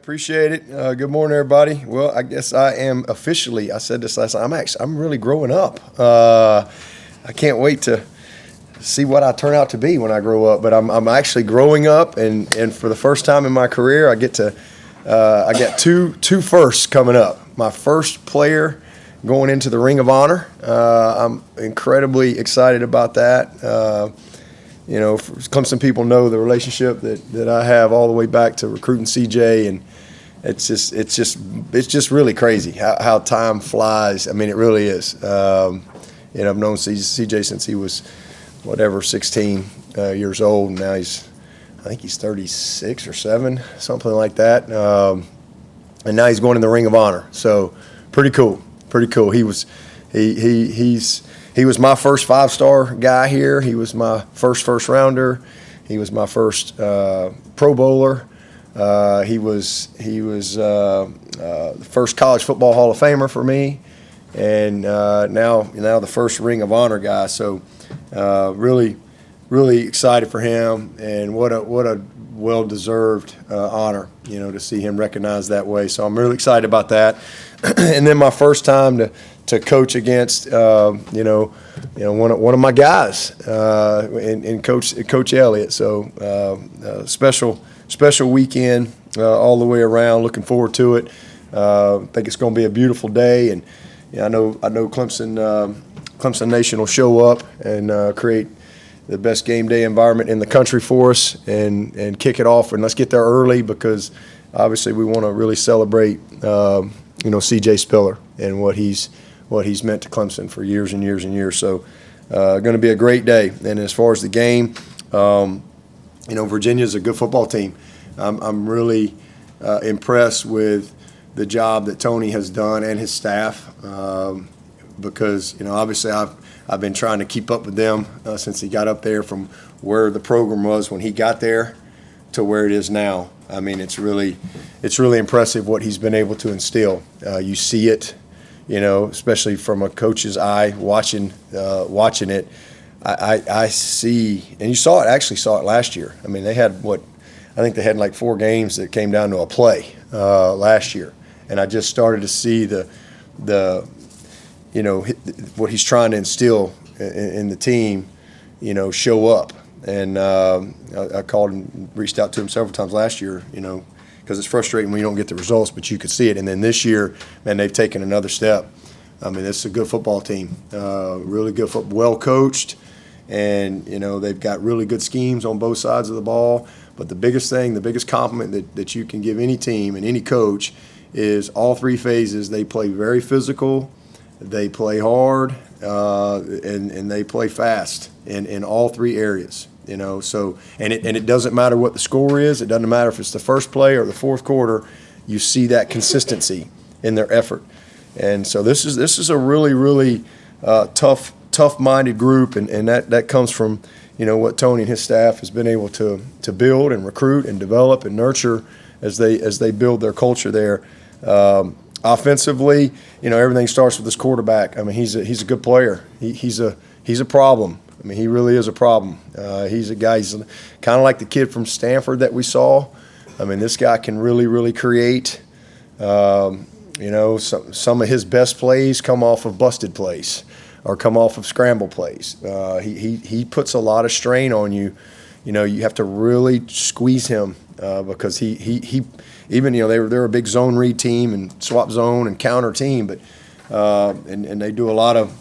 Appreciate it. Good morning, everybody. Well, I guess I am officially, I said this last night, I'm really growing up. I can't wait to see what I turn out to be when I grow up, but I'm actually growing up, and for the first time in my career, I get two firsts coming up. My first player going into the Ring of Honor. I'm incredibly excited about that. Clemson people know the relationship that I have all the way back to recruiting CJ, and it's just really crazy how time flies. I mean, it really is. I've known CJ since he was 16 years old, and now I think he's 36 or 7, something like that. And now he's going in the Ring of Honor. So pretty cool. He was my first 5-star guy here. He was my first rounder. He was my first Pro Bowler. He was the first college football Hall of Famer for me, and now the first Ring of Honor guy. So really excited for him, and what a well-deserved honor, to see him recognized that way. So I'm really excited about that. And then my first time to coach against, one of my guys, in Coach Elliott. So special weekend all the way around. Looking forward to it. I think it's going to be a beautiful day, and I know Clemson Nation will show up and create the best game day environment in the country for us, and kick it off. And let's get there early, because obviously we want to really celebrate CJ Spiller and what he's meant to Clemson for years and years and years. So going to be a great day. And as far as the game, Virginia's a good football team. I'm really impressed with the job that Tony has done and his staff, because obviously I've been trying to keep up with them since he got up there, from where the program was when he got there to where it is now. I mean, it's really impressive what he's been able to instill. You see it, especially from a coach's eye watching it. I see, and you saw it last year. I mean, they had I think they had like 4 games that came down to a play last year, and I just started to see what he's trying to instill in the team, show up. And I called and reached out to him several times last year, because it's frustrating when you don't get the results, but you could see it. And then this year, man, they've taken another step. I mean, it's a good football team, really good football, well coached, and they've got really good schemes on both sides of the ball. But the biggest compliment that you can give any team and any coach is all 3 phases. They play very physical, they play hard, and they play fast in all 3 areas. So and it doesn't matter what the score is. It doesn't matter if it's the first play or the fourth quarter. You see that consistency in their effort. And so this is a really tough-minded group, and that comes from what Tony and his staff has been able to build and recruit and develop and nurture as they build their culture there. Offensively, everything starts with this quarterback. I mean, he's a good player. He's a problem. I mean, he really is a problem. He's a guy. He's kind of like the kid from Stanford that we saw. I mean, this guy can really create. Some of his best plays come off of busted plays, or come off of scramble plays. He puts a lot of strain on you. You have to really squeeze him, because he even they're a big zone read team and swap zone and counter team, but and they do a lot of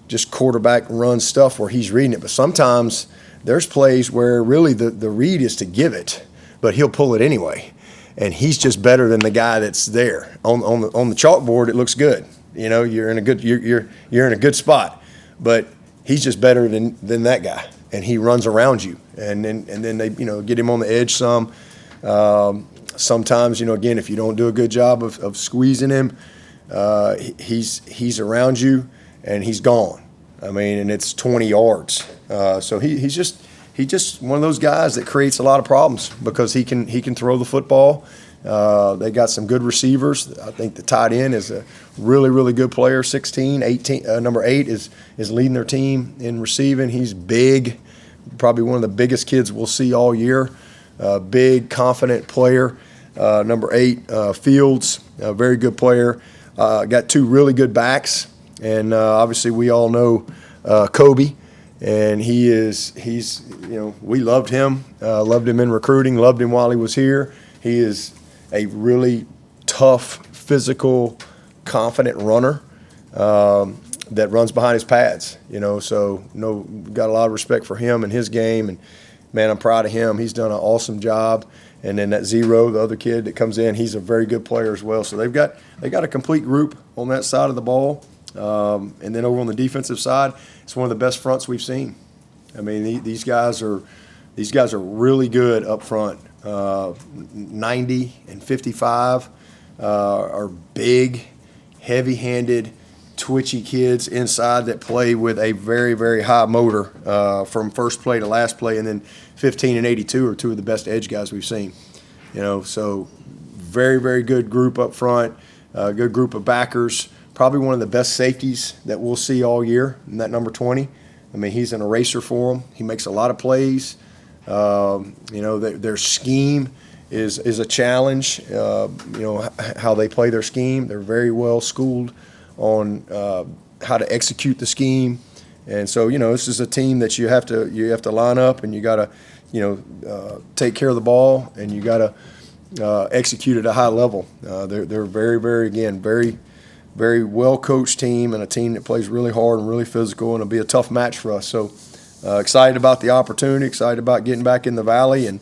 just quarterback run stuff where he's reading it. But sometimes there's plays where really the read is to give it, but he'll pull it anyway, and he's just better than the guy that's there on the chalkboard. It looks good, you're in a good spot, but he's just better than that guy, and he runs around you, and then they get him on the edge some. Sometimes, again, if you don't do a good job of squeezing him, he's around you and he's gone. I mean, and it's 20 yards. So he's just one of those guys that creates a lot of problems, because he can throw the football. They got some good receivers. I think the tight end is a really good player. 18, number 8 is leading their team in receiving. He's big, probably one of the biggest kids we'll see all year. big, confident player. Number 8, Fields, a very good player. Got 2 really good backs, and obviously we all know Kobe, and he's we loved him in recruiting, loved him while he was here. He is a really tough, physical, confident runner that runs behind his pads. So got a lot of respect for him and his game, and man, I'm proud of him. He's done an awesome job. And then that 0, the other kid that comes in, he's a very good player as well. So they got a complete group on that side of the ball. And then over on the defensive side, it's one of the best fronts we've seen. I mean, these guys are really good up front. 90 and 55 are big, heavy-handed, twitchy kids inside that play with a very, very high motor from first play to last play, and then 15 and 82 are 2 of the best edge guys we've seen. So very, very good group up front, good group of backers, probably one of the best safeties that we'll see all year in that number 20. I mean, he's an eraser for them. He makes a lot of plays. Their scheme is a challenge, how they play their scheme. They're very well schooled on how to execute the scheme, and so this is a team that you have to line up, and you got to take care of the ball, and you got to execute at a high level. They're very, very, again, very, very well coached team, and a team that plays really hard and really physical, and it'll be a tough match for us. So excited about the opportunity, excited about getting back in the Valley, and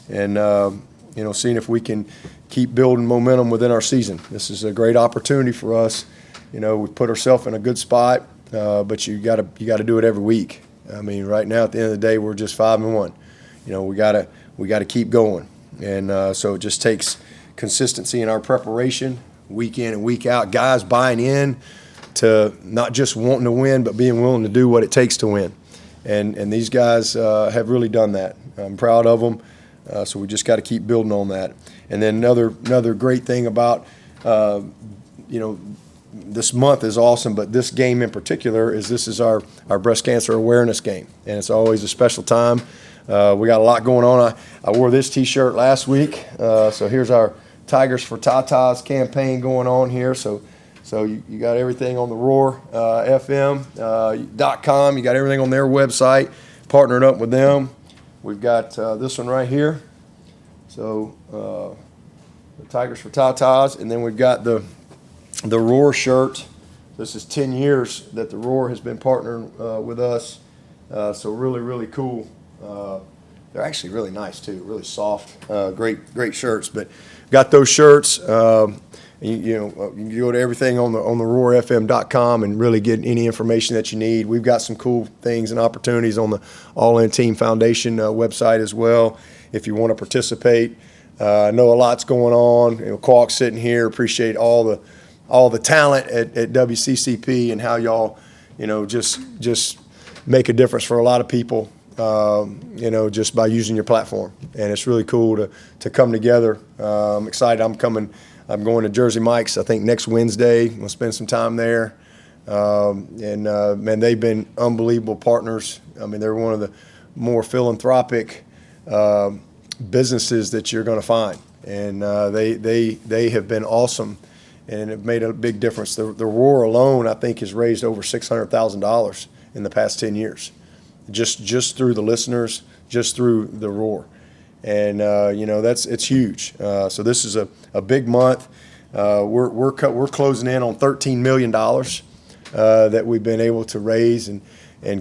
seeing if we can keep building momentum within our season. This is a great opportunity for us. We've put ourselves in a good spot, but you got to do it every week. I mean, right now at the end of the day, we're just 5-1. We got to keep going, and so it just takes consistency in our preparation, week in and week out. Guys buying in to not just wanting to win, but being willing to do what it takes to win, and these guys have really done that. I'm proud of them. So we just got to keep building on that. And then another great thing about this month is awesome, but this game in particular this is our breast cancer awareness game, and it's always a special time. We got a lot going on. I wore this T-shirt last week, so here's our Tigers for Tatas campaign going on here. So you got everything on the RoarFM.com. You got everything on their website, partnered up with them. We've got this one right here. So the Tigers for Tatas, and then we've got the Roar shirt. This is 10 years that the Roar has been partnering with us. So really, really cool. They're actually really nice too, really soft, great shirts. But got those shirts. You can go to everything on the RoarFM.com and really get any information that you need. We've got some cool things and opportunities on the All In Team Foundation website as well if you want to participate. I know a lot's going on. Qualk sitting here, appreciate all the talent at WCCP and how y'all just make a difference for a lot of people. Just by using your platform, and it's really cool to come together. I'm excited. I'm going to Jersey Mike's, I think, next Wednesday. We'll spend some time there. Man, they've been unbelievable partners. I mean, they're one of the more philanthropic businesses that you're going to find, and they have been awesome and have made a big difference. The Roar alone, I think, has raised over $600,000 in the past 10 years. Just through the listeners, just through the Roar, and it's huge. So this is a big month. We're closing in on $13 million that we've been able to raise and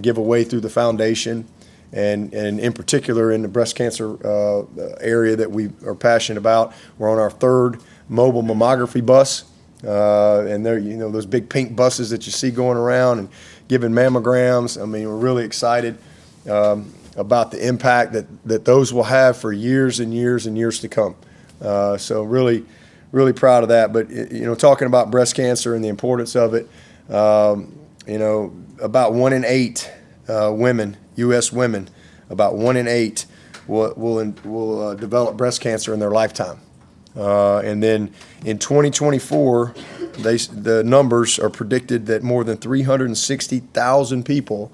give away through the foundation, and in particular in the breast cancer area that we are passionate about. We're on our 3rd mobile mammography bus, and they're those big pink buses that you see going around and giving mammograms. I mean, we're really excited about the impact that those will have for years and years and years to come. So really, really proud of that. But, talking about breast cancer and the importance of it, about 1 in 8 women, U.S. women, about 1 in 8 will develop breast cancer in their lifetime. And then in 2024, the numbers are predicted that more than 360,000 people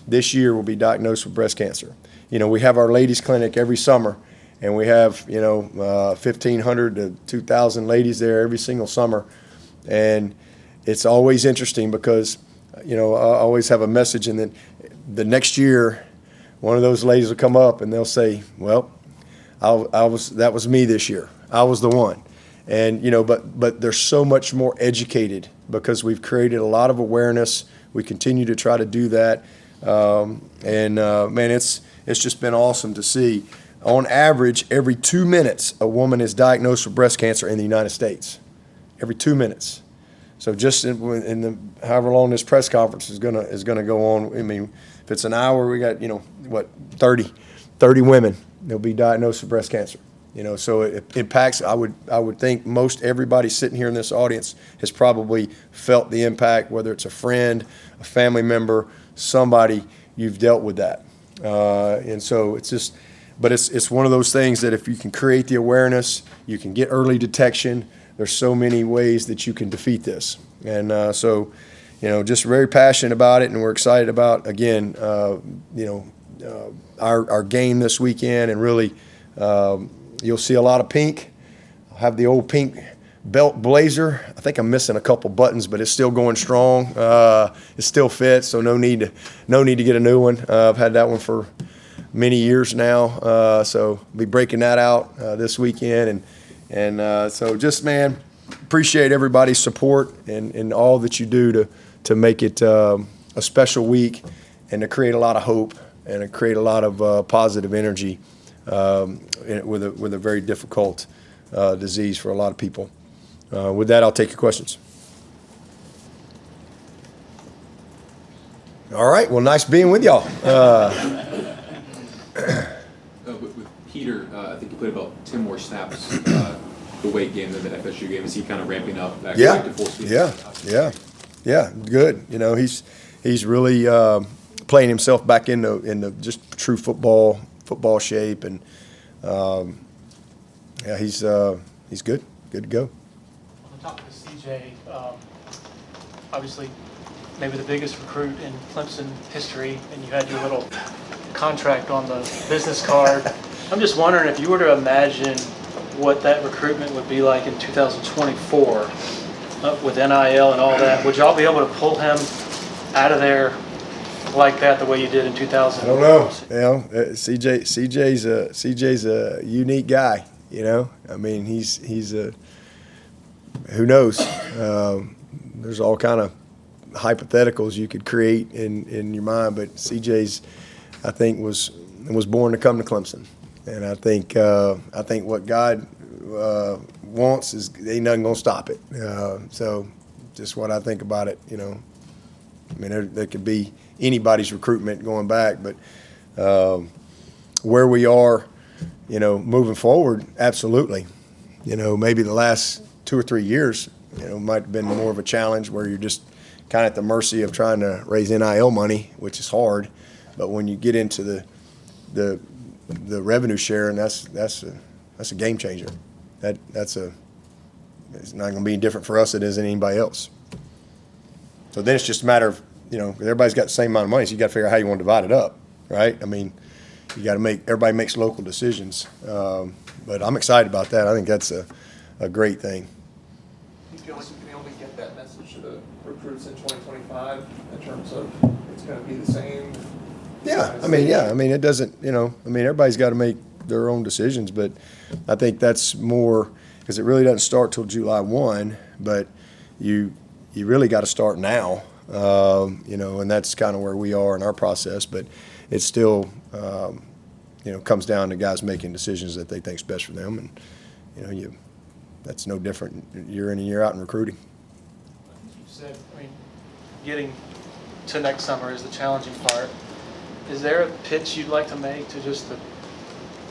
this year will be diagnosed with breast cancer. We have our ladies clinic every summer, and we have 1,500 to 2,000 ladies there every single summer, and it's always interesting because I always have a message, and then the next year one of those ladies will come up and they'll say, well, that was me this year. I was the one. And but they're so much more educated because we've created a lot of awareness. We continue to try to do that, man, it's just been awesome to see. On average, every 2 minutes, a woman is diagnosed with breast cancer in the United States. Every 2 minutes. So just in the however long this press conference is gonna go on. I mean, if it's an hour, we got 30 women that'll be diagnosed with breast cancer. So it impacts. I would think most everybody sitting here in this audience has probably felt the impact, whether it's a friend, a family member, somebody, you've dealt with that. And so it's just, but it's one of those things that if you can create the awareness, you can get early detection. There's so many ways that you can defeat this. And so, just very passionate about it, and we're excited about, again, our game this weekend, and really, you'll see a lot of pink. I'll have the old pink belt blazer. I think I'm missing a couple buttons, but it's still going strong. It still fits, so no need to get a new one. I've had that one for many years now, so I'll be breaking that out this weekend, and so just, man, appreciate everybody's support and all that you do to make it a special week, and to create a lot of hope and to create a lot of positive energy with a very difficult disease for a lot of people. With that, I'll take your questions. All right. Well, nice being with y'all. With Peter, I think he played about 10 more snaps the weight game than the FSU game. Is he kind of ramping up back to full speed? Yeah. Good. He's really playing himself back into just true football shape, and he's good to go. On top of CJ, obviously maybe the biggest recruit in Clemson history, and you had your little contract on the business card. I'm just wondering if you were to imagine what that recruitment would be like in 2024 with NIL and all that, would y'all be able to pull him out of there like that the way you did in 2000? I don't know. CJ's a unique guy. I mean, he's a, who knows? There's all kind of hypotheticals you could create in your mind, but CJ's, I think, was born to come to Clemson, and I think what God wants is ain't nothing gonna stop it. So just what I think about it. I mean, there could be anybody's recruitment going back, but where we are, moving forward, absolutely. Maybe the last 2 or 3 years, might have been more of a challenge where you're just kind of at the mercy of trying to raise NIL money, which is hard. But when you get into the revenue share, and that's a game changer. It's not going to be any different for us than it is anybody else. So then it's just a matter of, everybody's got the same amount of money, so you got to figure out how you want to divide it up, right? I mean, you got to everybody makes local decisions. But I'm excited about that. I think that's a great thing. You feel like you can only get that message to the recruits in 2025 in terms of it's going to be the same? Yeah. I mean, it doesn't, everybody's got to make their own decisions, but I think that's more because it really doesn't start till July 1, but you really got to start now, and that's kind of where we are in our process, but it still, comes down to guys making decisions that they think is best for them, and, that's no different year in and year out in recruiting. You said, getting to next summer is the challenging part. Is there a pitch you'd like to make to just the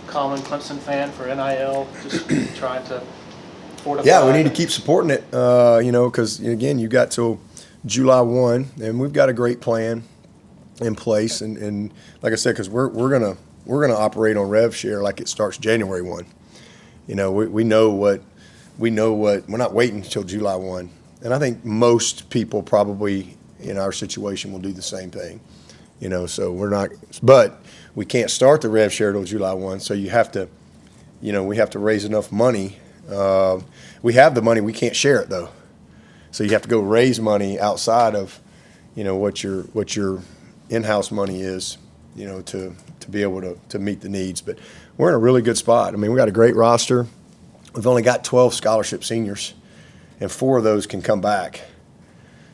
common Clemson fan for NIL, just trying to fortify? Yeah, we need to keep supporting it, because, again, you got till July 1, and we've got a great plan in place. And like I said, because we're gonna operate on rev share like it starts January 1. We know what we're not waiting until July 1. And I think most people probably in our situation will do the same thing. So we're not, but we can't start the rev share till July 1. So you have to we have to raise enough money. We have the money, we can't share it though. So you have to go raise money outside of, what your in-house money is, to be able to meet the needs. But we're in a really good spot. I mean, we got a great roster. We've only got 12 scholarship seniors, and 4 of those can come back.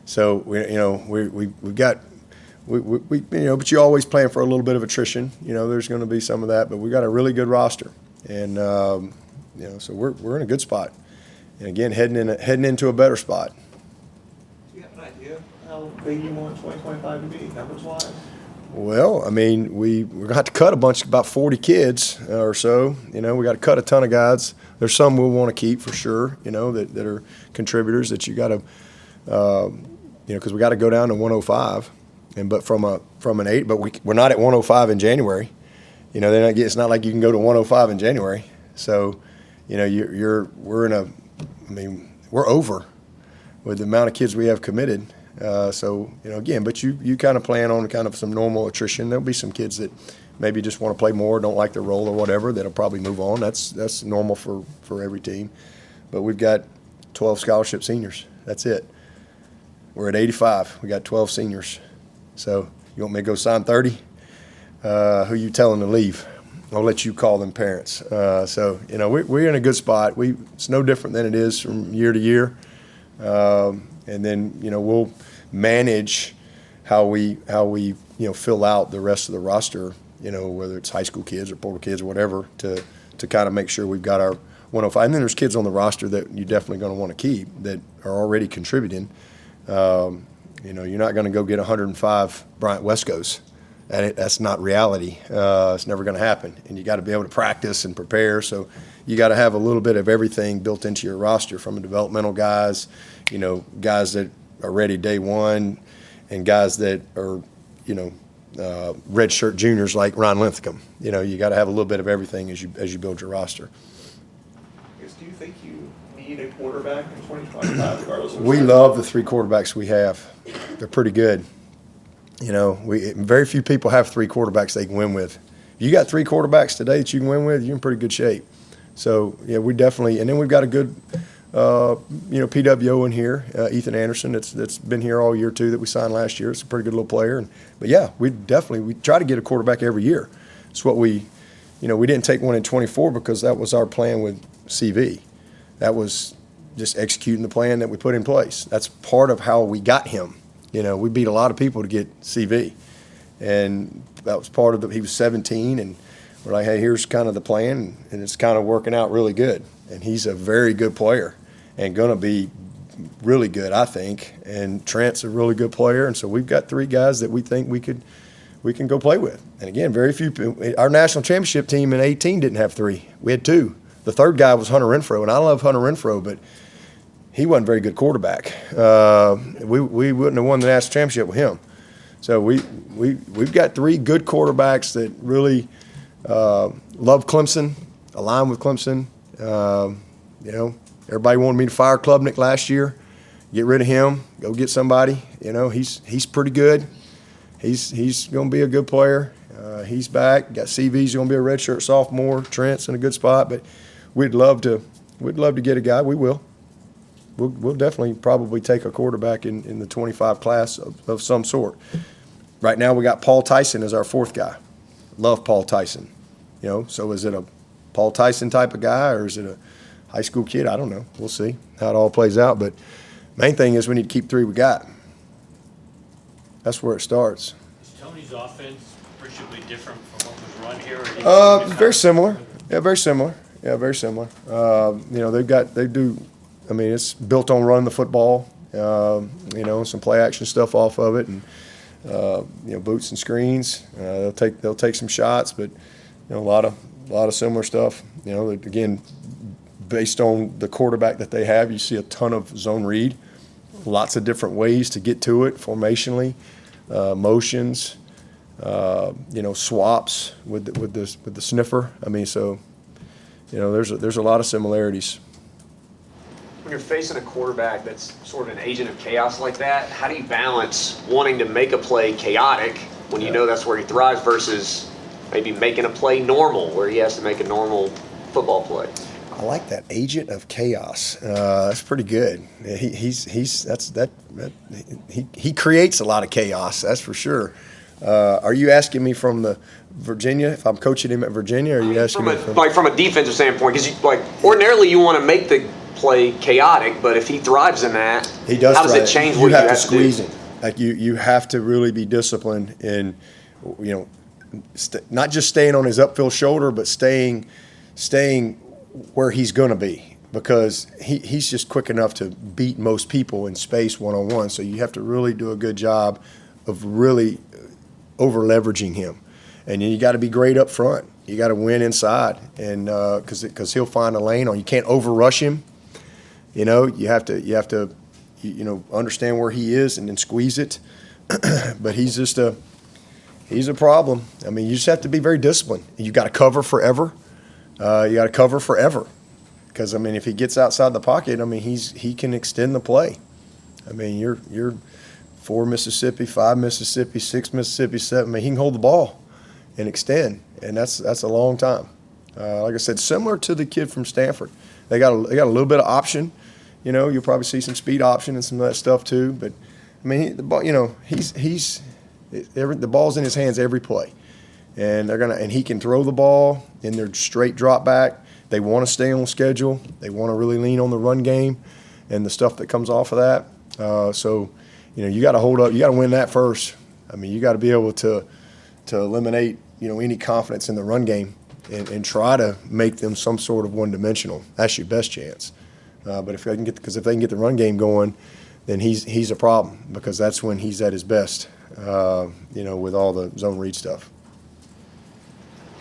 So we've got but you always plan for a little bit of attrition. There's going to be some of that, but we got a really good roster, and so we're in a good spot. And again, heading into a better spot. Do you have an idea how big you want 2025 to be, numbers-wise? Well, I mean, we're going to have to cut about 40 kids or so. We got to cut a ton of guys. There's some we'll want to keep for sure, that are contributors that you got to, because we got to go down to 105. But from an 8, but we're not at 105 in January. It's not like you can go to 105 in January. So, we're over with the amount of kids we have committed. But you kind of plan on kind of some normal attrition. There'll be some kids that maybe just want to play more, don't like their role or whatever, that'll probably move on. That's normal for every team. But we've got 12 scholarship seniors. That's it. We're at 85. We got 12 seniors. So you want me to go sign 30? Who you telling to leave? I'll let you call them parents. We're in a good spot. It's no different than it is from year to year. And then, we'll manage how we fill out the rest of the roster, whether it's high school kids or portal kids or whatever, to kind of make sure we've got our 105. And then there's kids on the roster that you're definitely going to want to keep that are already contributing. You're not going to go get 105 Bryant Wescos. That's not reality. It's never going to happen. And you got to be able to practice and prepare. So you got to have a little bit of everything built into your roster, from developmental guys, guys that are ready day one, and guys that are, redshirt juniors like Ron Linthicum. You got to have a little bit of everything as you build your roster. Do you think you need a quarterback in 2025 regardless of We love the 3 quarterbacks we have. They're pretty good. Very few people have 3 quarterbacks they can win with. If you got 3 quarterbacks today that you can win with, you're in pretty good shape. So, we definitely – and then we've got a good, PWO in here, Ethan Anderson, that's been here all year too, that we signed last year. It's a pretty good little player. We try to get a quarterback every year. It's what we didn't take one in 24 because that was our plan with CV. That was just executing the plan that we put in place. That's part of how we got him. We beat a lot of people to get CV, and that was part of he was 17, and we're like, hey, here's kind of the plan, and it's kind of working out really good. And he's a very good player and going to be really good, I think. And Trent's a really good player, and so we've got 3 guys that we think we can go play with. And again, very few. Our national championship team in 18 didn't have 3. We had 2. The third guy was Hunter Renfro, and I love Hunter Renfro, but he wasn't a very good quarterback. We wouldn't have won the national championship with him. So we've got 3 good quarterbacks that really love Clemson, align with Clemson. Everybody wanted me to fire Klubnik last year, get rid of him, go get somebody. He's pretty good. He's going to be a good player. He's back. Got CV's going to be a redshirt sophomore. Trent's in a good spot, but we'd love to get a guy. We will. We'll definitely probably take a quarterback in the 25 class of some sort. Right now we got Paul Tyson as our 4th guy. Love Paul Tyson. So is it a Paul Tyson type of guy, or is it a high school kid? I don't know. We'll see how it all plays out. But main thing is we need to keep 3 we got. That's where it starts. Is Tony's offense appreciably different from what was run here? Very similar. Yeah, very similar. They do. I mean, it's built on running the football. Some play action stuff off of it, and boots and screens. They'll take some shots, but a lot of similar stuff. Again, based on the quarterback that they have, you see a ton of zone read, lots of different ways to get to it formationally, motions, swaps with the sniffer. I mean, so there's a lot of similarities. When you're facing a quarterback that's sort of an agent of chaos like that, how do you balance wanting to make a play chaotic when you know that's where he thrives versus maybe making a play normal, where he has to make a normal football play? I like that, agent of chaos. That's pretty good. He creates a lot of chaos. That's for sure. Are you asking me from the Virginia? If I'm coaching him at Virginia, or are you asking me from a defensive standpoint? Because ordinarily you want to make the play chaotic, but if he thrives in that, he does. How does it change what you have to squeeze do? him? Like you have to really be disciplined in, not just staying on his upfield shoulder, but staying where he's going to be, because he's just quick enough to beat most people in space one-on-one. So you have to really do a good job of really over-leveraging him. And then you got to be great up front. You got to win inside, and because he'll find a lane on. You can't over-rush him. You have to understand where he is and then squeeze it. But he's a problem. I mean, you just have to be very disciplined. You got to cover forever. Because, I mean, if he gets outside the pocket, I mean, he can extend the play. I mean, you're 4 Mississippi, 5 Mississippi, 6 Mississippi, 7. I mean, he can hold the ball and extend, and that's a long time. Like I said, similar to the kid from Stanford, they got a little bit of option. You'll probably see some speed option and some of that stuff too. But I mean, the ball, the ball's in his hands every play. And he can throw the ball in their straight drop back. They want to stay on schedule. They want to really lean on the run game and the stuff that comes off of that. So, you got to hold up. You got to win that first. I mean, you got to be able to eliminate, any confidence in the run game and try to make them some sort of one-dimensional. That's your best chance. But if they can get the run game going, then he's a problem, because that's when he's at his best. With all the zone read stuff.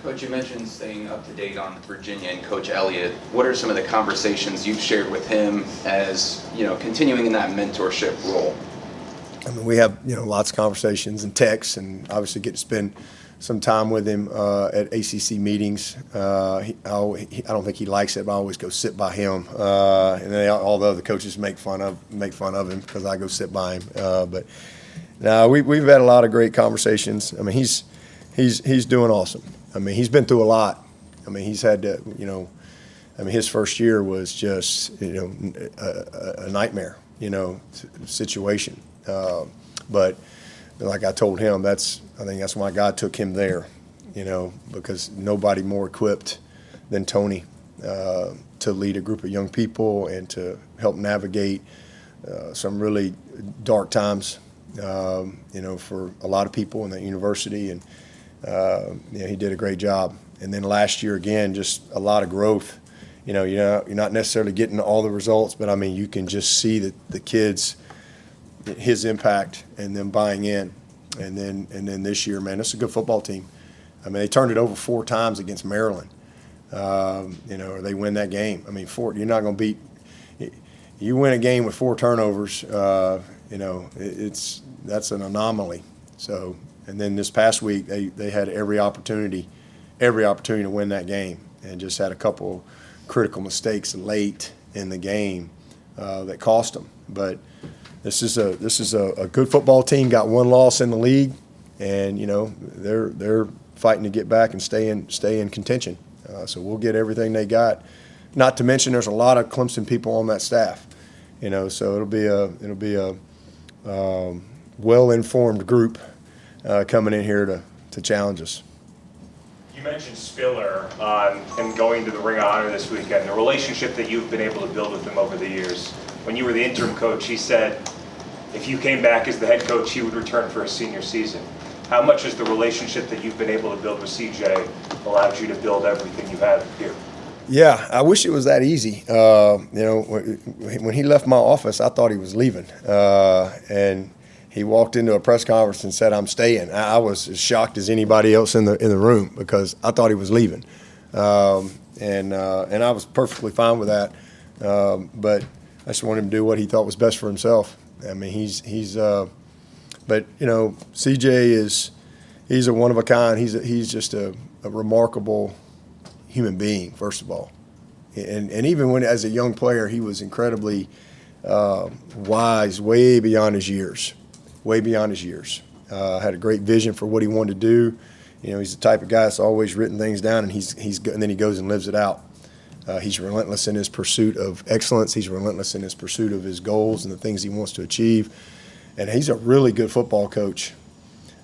Coach, you mentioned staying up to date on Virginia and Coach Elliott. What are some of the conversations you've shared with him as, continuing in that mentorship role? I mean, we have, lots of conversations and texts, and obviously get to spend some time with him at ACC meetings. I don't think he likes it, but I always go sit by him. And all the other coaches make fun of him because I go sit by him. But no, we've had a lot of great conversations. I mean, he's doing awesome. I mean, he's been through a lot. I mean, he's had to, his first year was just, a nightmare, situation. But like I told him, I think that's why God took him there, because nobody more equipped than Tony to lead a group of young people and to help navigate some really dark times, for a lot of people in the university. And he did a great job. And then last year again, just a lot of growth. You're not necessarily getting all the results, but I mean, you can just see that the kids, his impact, and them buying in. And then this year, man, it's a good football team. I mean, they turned it over 4 times against Maryland. Or they win that game. I mean, you're not going to beat. You win a game with 4 turnovers. That's an anomaly. So. And then this past week, they had every opportunity to win that game, and just had a couple critical mistakes late in the game that cost them. But this is a good football team. Got 1 loss in the league, and they're fighting to get back and stay in contention. So we'll get everything they got. Not to mention, there's a lot of Clemson people on that staff. So it'll be a well-informed group. Coming in here to challenge us. You mentioned Spiller and going to the Ring of Honor this weekend, the relationship that you've been able to build with him over the years. When you were the interim coach, he said if you came back as the head coach, he would return for a senior season. How much has the relationship that you've been able to build with CJ allowed you to build everything you have here? Yeah, I wish it was that easy. When he left my office, I thought he was leaving. And he walked into a press conference and said, "I'm staying." I was as shocked as anybody else in the room, because I thought he was leaving, and I was perfectly fine with that. But I just wanted him to do what he thought was best for himself. I mean, but CJ he's a one of a kind. He's just a remarkable human being, first of all, and even when as a young player, he was incredibly wise, way beyond his years. Had a great vision for what he wanted to do. He's the type of guy that's always written things down, and and then he goes and lives it out. He's relentless in his pursuit of excellence. He's relentless in his pursuit of his goals and the things he wants to achieve. And he's a really good football coach.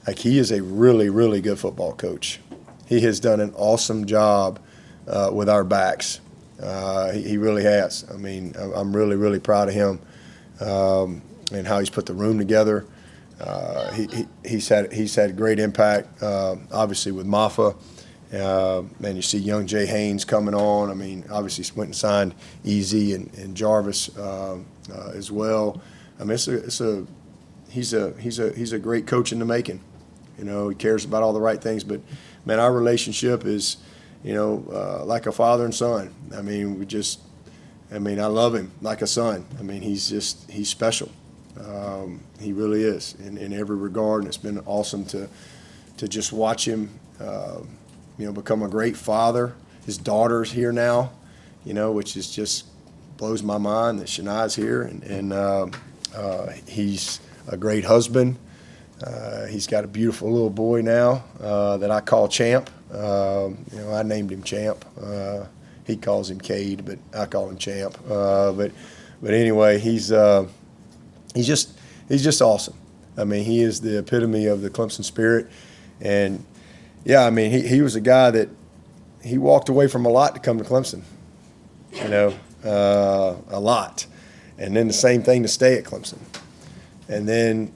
Like, he is a really, really good football coach. He has done an awesome job with our backs. He really has. I mean, I'm really, really proud of him and how he's put the room together. He's had great impact, obviously, with Maffa. And you see young Jay Haynes coming on. I mean, obviously went and signed Easy and Jarvis as well. I mean, he's a great coach in the making. You know, he cares about all the right things. But man, our relationship is, you know, like a father and son. I mean, I love him like a son. I mean, he's special. He really is in every regard, and it's been awesome to just watch him, you know, become a great father. His daughter's here now, you know, which is just blows my mind that Shania's here, and he's a great husband. He's got a beautiful little boy now that I call Champ. You know, I named him Champ. He calls him Cade, but I call him Champ. But anyway, he's just awesome. I mean, he is the epitome of the Clemson spirit. And, yeah, I mean, he was a guy that he walked away from a lot to come to Clemson, you know, a lot. And then the same thing to stay at Clemson. And then,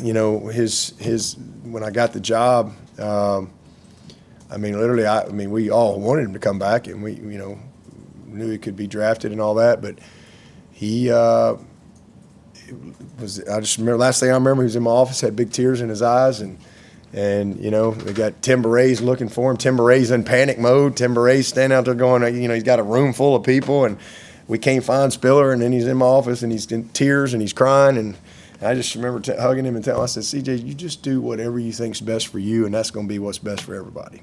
you know, his when I got the job, I mean, literally, we all wanted him to come back, and we, you know, knew he could be drafted and all that. But he I just remember, last thing I remember, he was in my office, had big tears in his eyes, and you know, we got Tim Beray's looking for him. Tim Beray's in panic mode. Tim Beray's standing out there going, you know, he's got a room full of people, and we can't find Spiller, and then he's in my office, and he's in tears, and he's crying, and I just remember hugging him and telling him, I said, CJ, you just do whatever you think's best for you, and that's going to be what's best for everybody.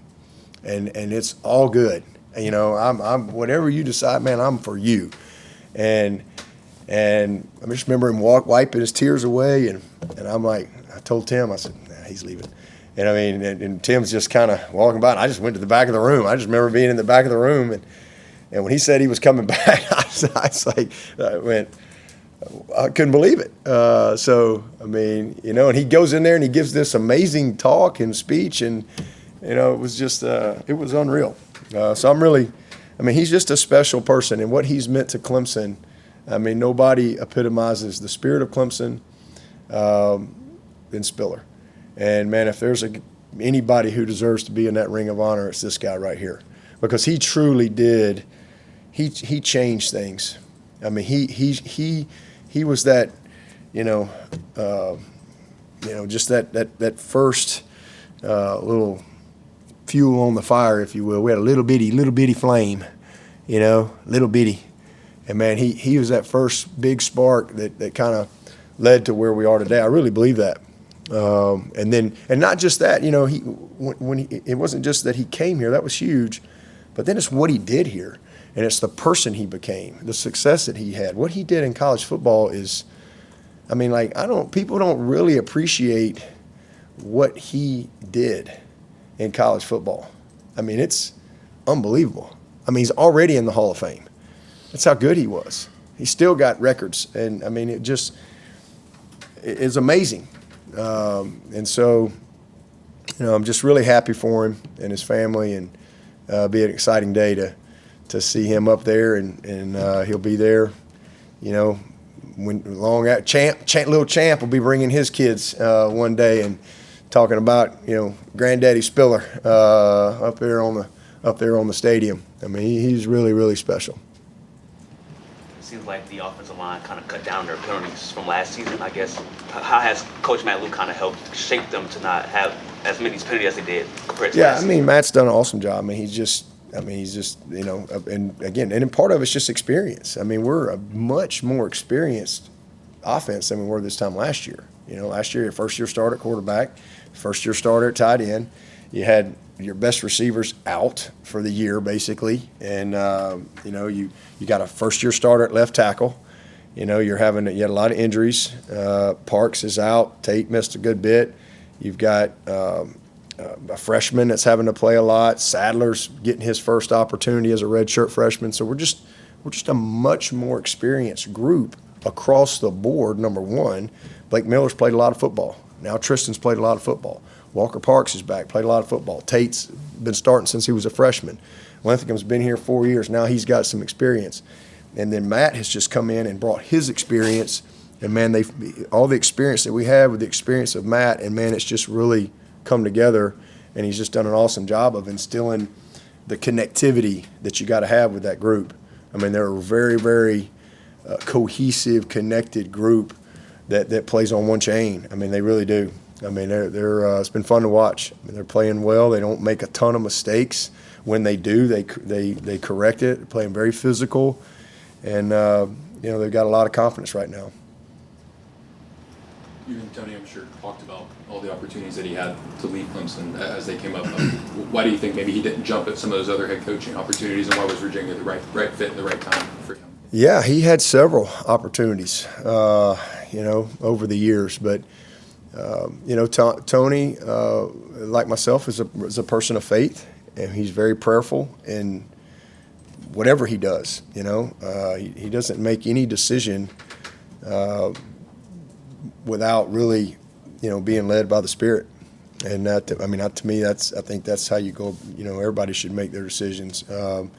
And it's all good. You know, I'm whatever you decide, man, I'm for you. And I just remember him wiping his tears away, and I'm like, I told Tim, I said, nah, he's leaving. And I mean, and Tim's just kind of walking by, and I just went to the back of the room. I just remember being in the back of the room, and when he said he was coming back, I couldn't believe it. So, I mean, you know, and he goes in there and he gives this amazing talk and speech, and, you know, it was just, it was unreal. So he's just a special person, and what he's meant to Clemson, I mean, nobody epitomizes the spirit of Clemson than Spiller. And, man, if there's anybody who deserves to be in that ring of honor, it's this guy right here. Because he truly did, he changed things. I mean, he was that, just that first little fuel on the fire, if you will. We had a little bitty flame, little bitty. And, man, he was that first big spark that kind of led to where we are today. I really believe that. And not just that, it wasn't just that he came here. That was huge. But then it's what he did here. And it's the person he became, the success that he had. What he did in college football is, people don't really appreciate what he did in college football. I mean, it's unbelievable. I mean, he's already in the Hall of Fame. That's how good he was. He still got records. And, I mean, it's amazing. And so, I'm just really happy for him and his family, and be an exciting day to see him up there, and he'll be there, when little Champ will be bringing his kids one day and talking about Granddaddy Spiller up there on the stadium. I mean, he's really, really special. It seems like the offensive line kind of cut down their penalties from last season. I guess, how has Coach Matt Luke kind of helped shape them to not have as many penalties as they did compared to last season? Matt's done an awesome job. He's just, and again, and part of it's just experience. I mean, we're a much more experienced offense than we were this time last year. Last year, your first-year starter at quarterback, first-year starter at tight end. You had your best receivers out for the year, basically. And, you got a first-year starter at left tackle. You had a lot of injuries. Parks is out. Tate missed a good bit. You've got a freshman that's having to play a lot. Sadler's getting his first opportunity as a redshirt freshman. So we're just a much more experienced group across the board. Number one, Blake Miller's played a lot of football. Now Tristan's played a lot of football. Walker Parks is back, played a lot of football. Tate's been starting since he was a freshman. Lentham's been here 4 years. Now he's got some experience. And then Matt has just come in and brought his experience. And, man, all the experience that we have with the experience of Matt, and, man, it's just really come together. And he's just done an awesome job of instilling the connectivity that you got to have with that group. I mean, they're a very, very cohesive, connected group that plays on one chain. I mean, they really do. I mean, it's been fun to watch. I mean, they're playing well. They don't make a ton of mistakes. When they do, they correct it. They're playing very physical, and they've got a lot of confidence right now. You and Tony, I'm sure, talked about all the opportunities that he had to leave Clemson as they came up. Why do you think maybe he didn't jump at some of those other head coaching opportunities, and why was Virginia the right fit and the right time for him? Yeah, he had several opportunities, over the years. But, Tony, like myself, is a person of faith, and he's very prayerful in whatever he does. He doesn't make any decision without really, being led by the Spirit. And to me, I think that's how you go. Everybody should make their decisions. And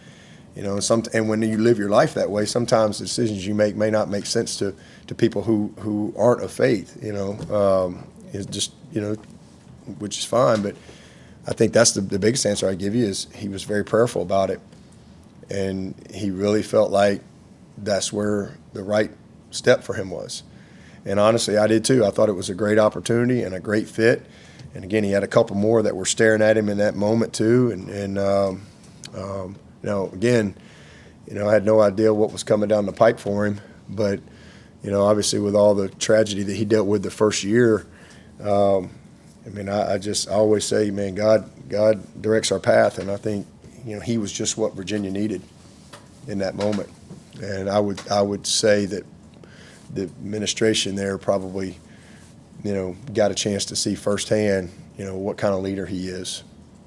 when you live your life that way, sometimes the decisions you make may not make sense to people who aren't of faith. It's just which is fine. But I think that's the biggest answer I give you is he was very prayerful about it, and he really felt like that's where the right step for him was. And honestly, I did too. I thought it was a great opportunity and a great fit. And again, he had a couple more that were staring at him in that moment too. I had no idea what was coming down the pipe for him. But, obviously with all the tragedy that he dealt with the first year, I always say, man, God directs our path. And I think, he was just what Virginia needed in that moment. And I would say that the administration there probably, got a chance to see firsthand, what kind of leader he is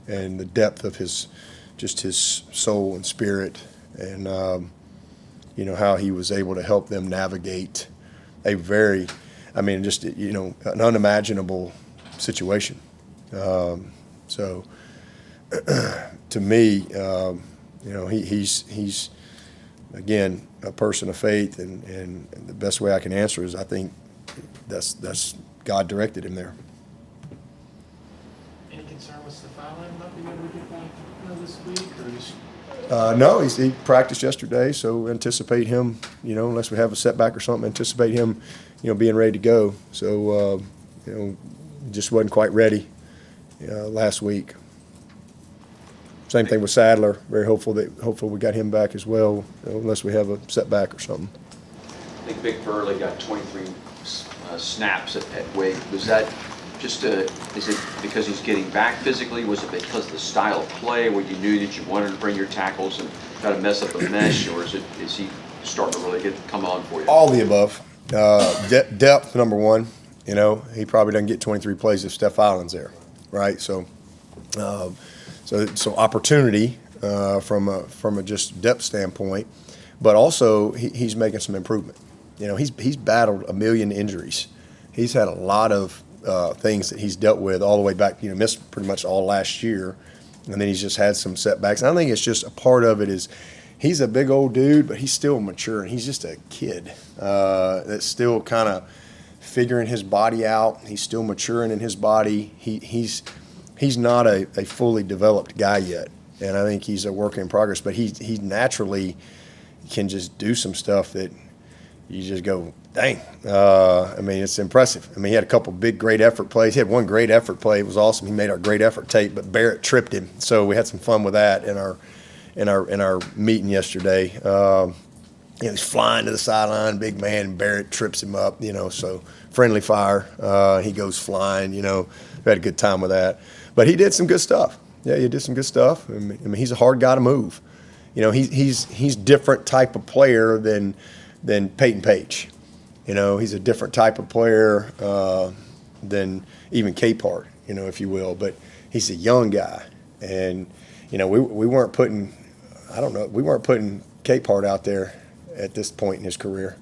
and the depth of his soul and spirit, and how he was able to help them navigate a very, an unimaginable situation. So to me, he's again a person of faith, and the best way I can answer is I think that's God directed him there. Any concern with Stephiylan not being able to get back this week, or just? No, he practiced yesterday, so anticipate him, unless we have a setback or something, anticipate him, being ready to go. So, just wasn't quite ready last week. Same thing with Sadler. Very hopeful we got him back as well, unless we have a setback or something. I think Vic Burley got 23 snaps at Wake. Was that just is it because he's getting back physically? Was it because of the style of play where you knew that you wanted to bring your tackles and try to mess up a mesh, or is he starting to really come on for you? All the above. Depth, number one. He probably doesn't get 23 plays if Stephiylan's there, right? So opportunity from a just depth standpoint, but also he's making some improvement. He's battled a million injuries. He's had a lot of things that he's dealt with all the way back. Missed pretty much all last year, and then he's just had some setbacks. And I think it's just a part of it is he's a big old dude, but he's still mature, and he's just a kid that's still kind of figuring his body out. He's still maturing in his body. He's not a fully developed guy yet, and I think he's a work in progress. But he naturally can just do some stuff that you just go, dang. It's impressive. He had a couple big, great effort plays. He had one great effort play. It was awesome. He made our great effort tape, but Barrett tripped him. So we had some fun with that in our meeting yesterday. He's flying to the sideline, big man, and Barrett trips him up, so friendly fire. He goes flying, we had a good time with that. But he did some good stuff. Yeah, he did some good stuff. He's a hard guy to move. He's different type of player than Peyton Page. He's a different type of player than even Capehart, if you will. But he's a young guy, and we weren't putting Capehart out there at this point in his career.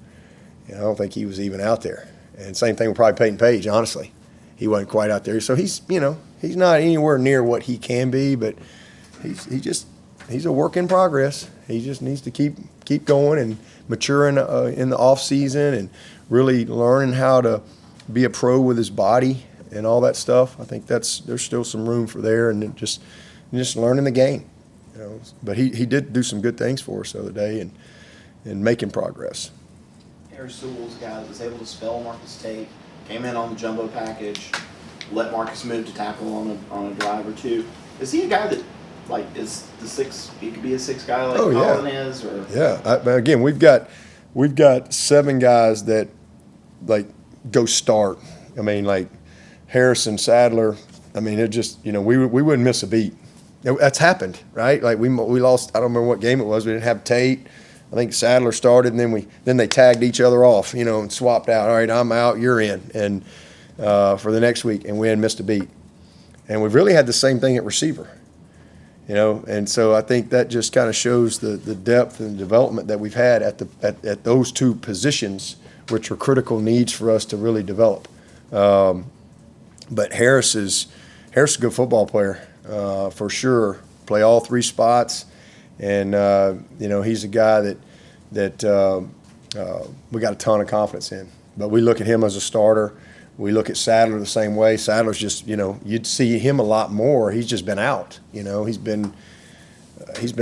I don't think he was even out there. And same thing with probably Peyton Page. Honestly, he wasn't quite out there. So he's not anywhere near what he can be, but he's a work in progress. He just needs to keep going and maturing in the off season and really learning how to be a pro with his body and all that stuff. I think there's still some room for there, and then just learning the game. But he did do some good things for us the other day and making progress. Harris Sewell's a guy that was able to spell Marcus Tate, came in on the jumbo package, let Marcus move to tackle on a drive or two. Is he a guy that is the six? He could be a six guy like Colin is, or again, we've got 7 guys that go start. I mean, like Harrison, Sadler. I mean, it just we wouldn't miss a beat. That's happened, right? Like we lost. I don't remember what game it was. We didn't have Tate. I think Sadler started, and then they tagged each other off, and swapped out. All right, I'm out, you're in, and for the next week, and we hadn't missed a beat. And we've really had the same thing at receiver, And so I think that just kind of shows the depth and development that we've had at those 2 positions, which are critical needs for us to really develop. But Harris is a good football player for sure. Play all 3 spots. And he's a guy that we got a ton of confidence in. But we look at him as a starter. We look at Sadler the same way. Sadler's just you'd see him a lot more. He's just been out. He's been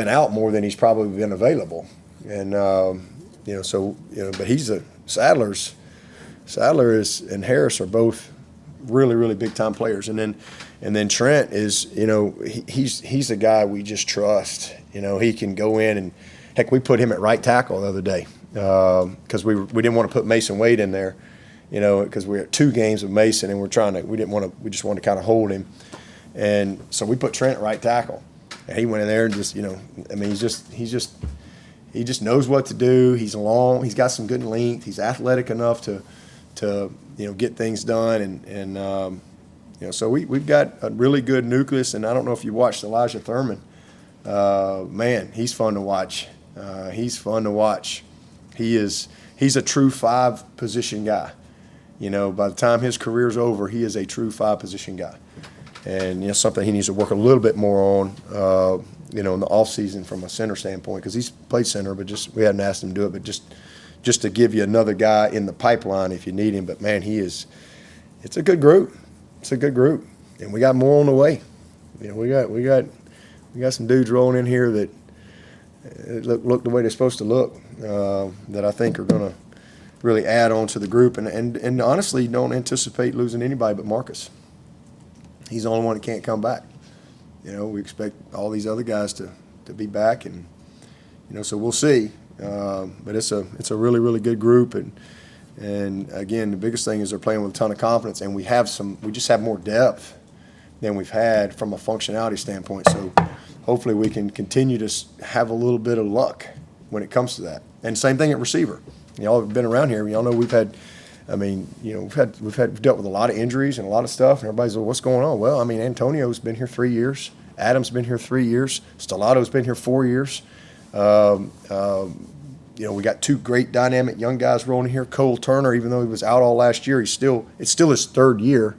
out more than he's probably been available. And but Sadler and Harris are both really, really big time players. And then Trent is he's a guy we just trust. He can go in and, heck, we put him at right tackle the other day because we didn't want to put Mason Wade in there, because we were at 2 games with Mason and we just wanted to kind of hold him. And so we put Trent at right tackle. And he went in there and just, he just knows what to do. He's long. He's got some good length. He's athletic enough to get things done. And so we've got a really good nucleus. And I don't know if you watched Elyjah Thurmon. Man, he's fun to watch. He's a true 5 position guy. By the time his career's over, he is a true 5 position guy. And something he needs to work a little bit more on, in the off season from a center standpoint, because he's played center, but we hadn't asked him to do it, but just to give you another guy in the pipeline if you need him. But man, it's a good group. It's a good group, and we got more on the way. We got some dudes rolling in here that look the way they're supposed to look, that I think are going to really add on to the group. And honestly, don't anticipate losing anybody but Marcus. He's the only one that can't come back. We expect all these other guys to be back, and so we'll see. But it's a really, really good group, and again, the biggest thing is they're playing with a ton of confidence, and we just have more depth than we've had from a functionality standpoint. So hopefully we can continue to have a little bit of luck when it comes to that. And same thing at receiver. Y'all have been around here. Y'all know we've dealt with a lot of injuries and a lot of stuff. And everybody's like, what's going on? Well, Antonio's been here 3 years. Adam's been here 3 years. Stellato's been here 4 years. We got 2 great dynamic young guys rolling here. Cole Turner, even though he was out all last year, it's still his 3rd year,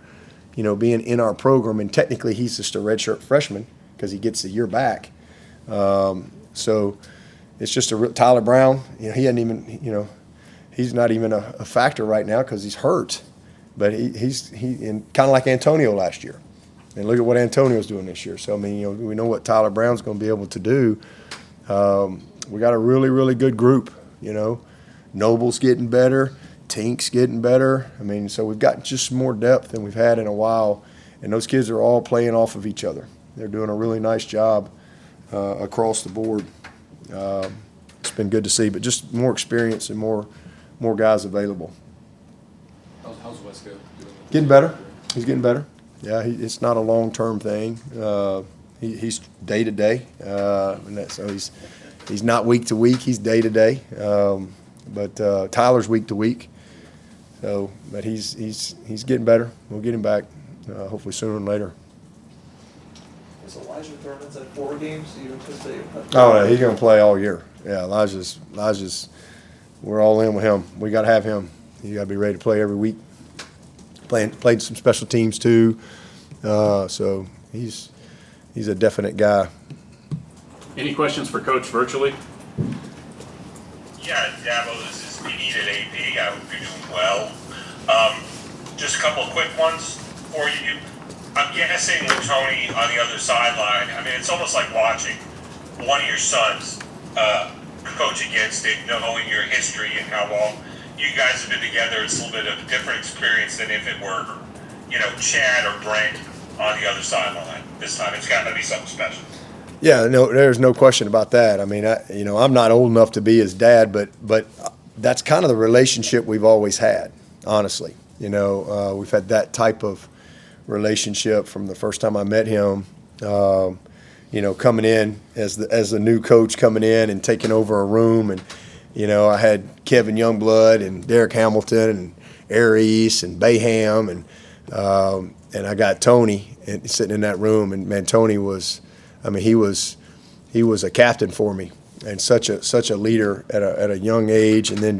being in our program. And technically he's just a redshirt freshman because he gets the year back. So it's just Tyler Brown. He hadn't even, he's not even a factor right now because he's hurt. But he's kind of like Antonio last year. And look at what Antonio's doing this year. So, we know what Tyler Brown's going to be able to do. We got a really, really good group, Noble's getting better. Tink's getting better. So we've got just more depth than we've had in a while. And those kids are all playing off of each other. They're doing a really nice job across the board. It's been good to see, but just more experience and more guys available. How's Wesco doing? Getting better. He's getting better. Yeah, it's not a long-term thing. He's day to day, so he's not week to week. He's day to day. But Tyler's week to week. But he's getting better. We'll get him back hopefully sooner than later. Is Elyjah Thurmon's at 4 games? Do you anticipate? Oh, no, he's going to play all year. Yeah, Elyjah's, we're all in with him. We got to have him. You got to be ready to play every week. Played some special teams too. So he's a definite guy. Any questions for Coach virtually? Yeah, Dabo, this is Pete at AP. I hope you're doing well. Just a couple of quick ones for you. I'm guessing with Tony on the other sideline, I mean, it's almost like watching one of your sons coach against it, knowing your history and how long you guys have been together. It's a little bit of a different experience than if it were, Chad or Brent on the other sideline this time. It's got to be something special. Yeah, no, there's no question about that. I mean, I'm not old enough to be his dad, but that's kind of the relationship we've always had, honestly. We've had that type of relationship from the first time I met him. Coming in as the new coach coming in and taking over a room, and I had Kevin Youngblood and Derek Hamilton and Aries and Bayham and I got Tony sitting in that room, and man, Tony was, he was a captain for me and such a leader at a young age, and then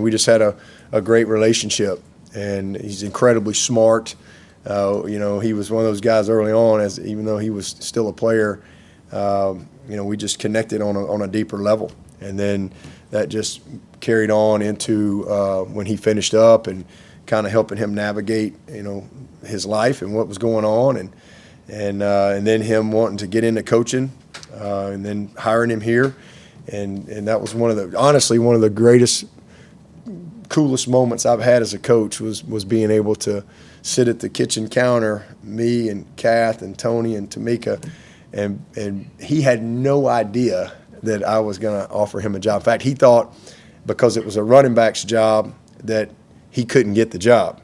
we just had a great relationship, and he's incredibly smart. He was one of those guys early on, even though he was still a player, we just connected on a deeper level, and then that just carried on into when he finished up and kind of helping him navigate, his life and what was going on, and then him wanting to get into coaching, and then hiring him here, and that was honestly one of the greatest, coolest moments I've had as a coach was being able to sit at the kitchen counter, me and Kath and Tony and Tamika, and he had no idea that I was going to offer him a job. In fact, he thought because it was a running back's job that he couldn't get the job,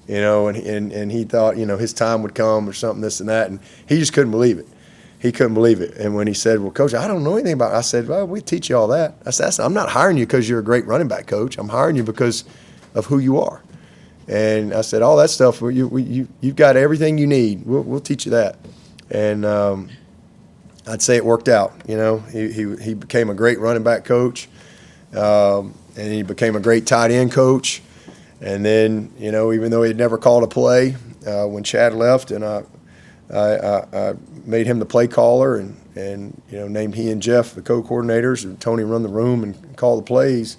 and he thought, his time would come or something, this and that, and he just couldn't believe it. He couldn't believe it. And when he said, well, Coach, I don't know anything about it, I said, well, we teach you all that. I said, I'm not hiring you because you're a great running back coach. I'm hiring you because of who you are. And I said, all that stuff, you've got everything you need. We'll teach you that. And I'd say it worked out. He became a great running back coach, and he became a great tight end coach. And then, even though he'd never called a play, when Chad left, and I made him the play caller, and named he and Jeff the co-coordinators, and Tony run the room and call the plays.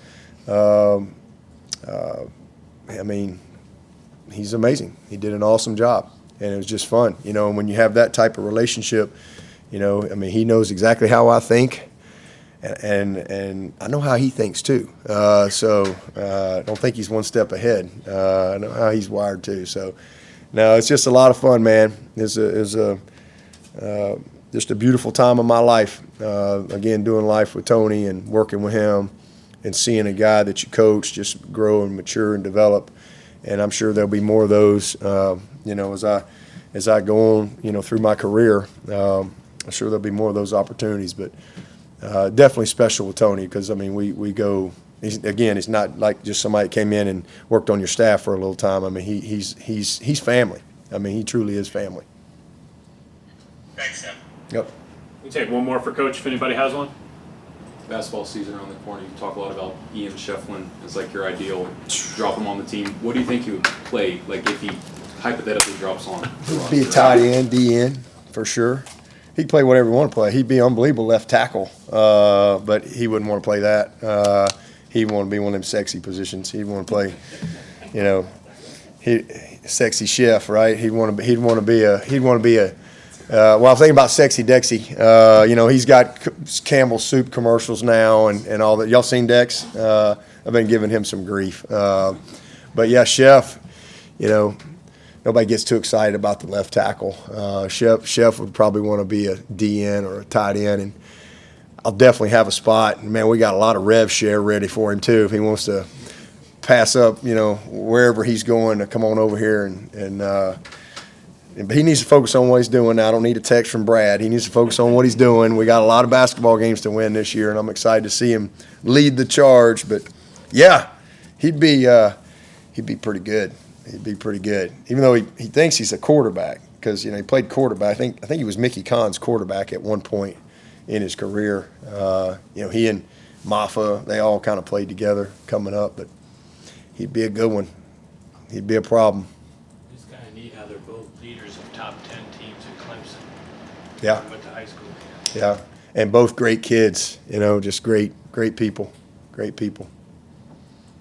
He's amazing. He did an awesome job, and it was just fun. And when you have that type of relationship, he knows exactly how I think, and I know how he thinks too. So I don't think he's one step ahead. I know how he's wired too. So no, it's just a lot of fun, man. It's just a beautiful time of my life. Again, doing life with Tony and working with him, and seeing a guy that you coach just grow and mature and develop. And I'm sure there'll be more of those, as I go on, through my career. I'm sure there'll be more of those opportunities. But definitely special with Tony because, we go. He's not like just somebody that came in and worked on your staff for a little time. He's family. He truly is family. Thanks, Tim. Yep. We take one more for Coach if anybody has one. Basketball season around the corner. You talk a lot about Ian Schieffelin as like your ideal. Drop him on the team. What do you think he would play like if he hypothetically drops on? He'd be a tight end, DN for sure. He'd play whatever he want to play. He'd be unbelievable left tackle, but he wouldn't want to play that. He'd want to be one of them sexy positions. He'd want to play, sexy chef, right? He'd want to be a. Well, I'm thinking about Sexy Dexy. He's got Campbell's soup commercials now and all that. Y'all seen Dex? I've been giving him some grief. But yeah, Chef, nobody gets too excited about the left tackle. Chef would probably want to be a DN or a tight end, and I'll definitely have a spot. And man, we got a lot of rev share ready for him too if he wants to pass up, wherever he's going to come on over here but he needs to focus on what he's doing now. I don't need a text from Brad. He needs to focus on what he's doing. We got a lot of basketball games to win this year, and I'm excited to see him lead the charge. But yeah, he'd be pretty good. He'd be pretty good, even though he thinks he's a quarterback. because he played quarterback. I think he was Mickey Kahn's quarterback at one point in his career. He and Maffa, they all kind of played together coming up, but he'd be a good one. He'd be a problem. It's kind of neat how they're both leaders of top 10 teams at Clemson. Yeah. Went to high school. Yeah, and both great kids, just great people, great people.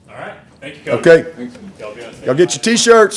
All right. Thank you, Coach. Okay, Y'all be on stage. y'all get your T-shirts.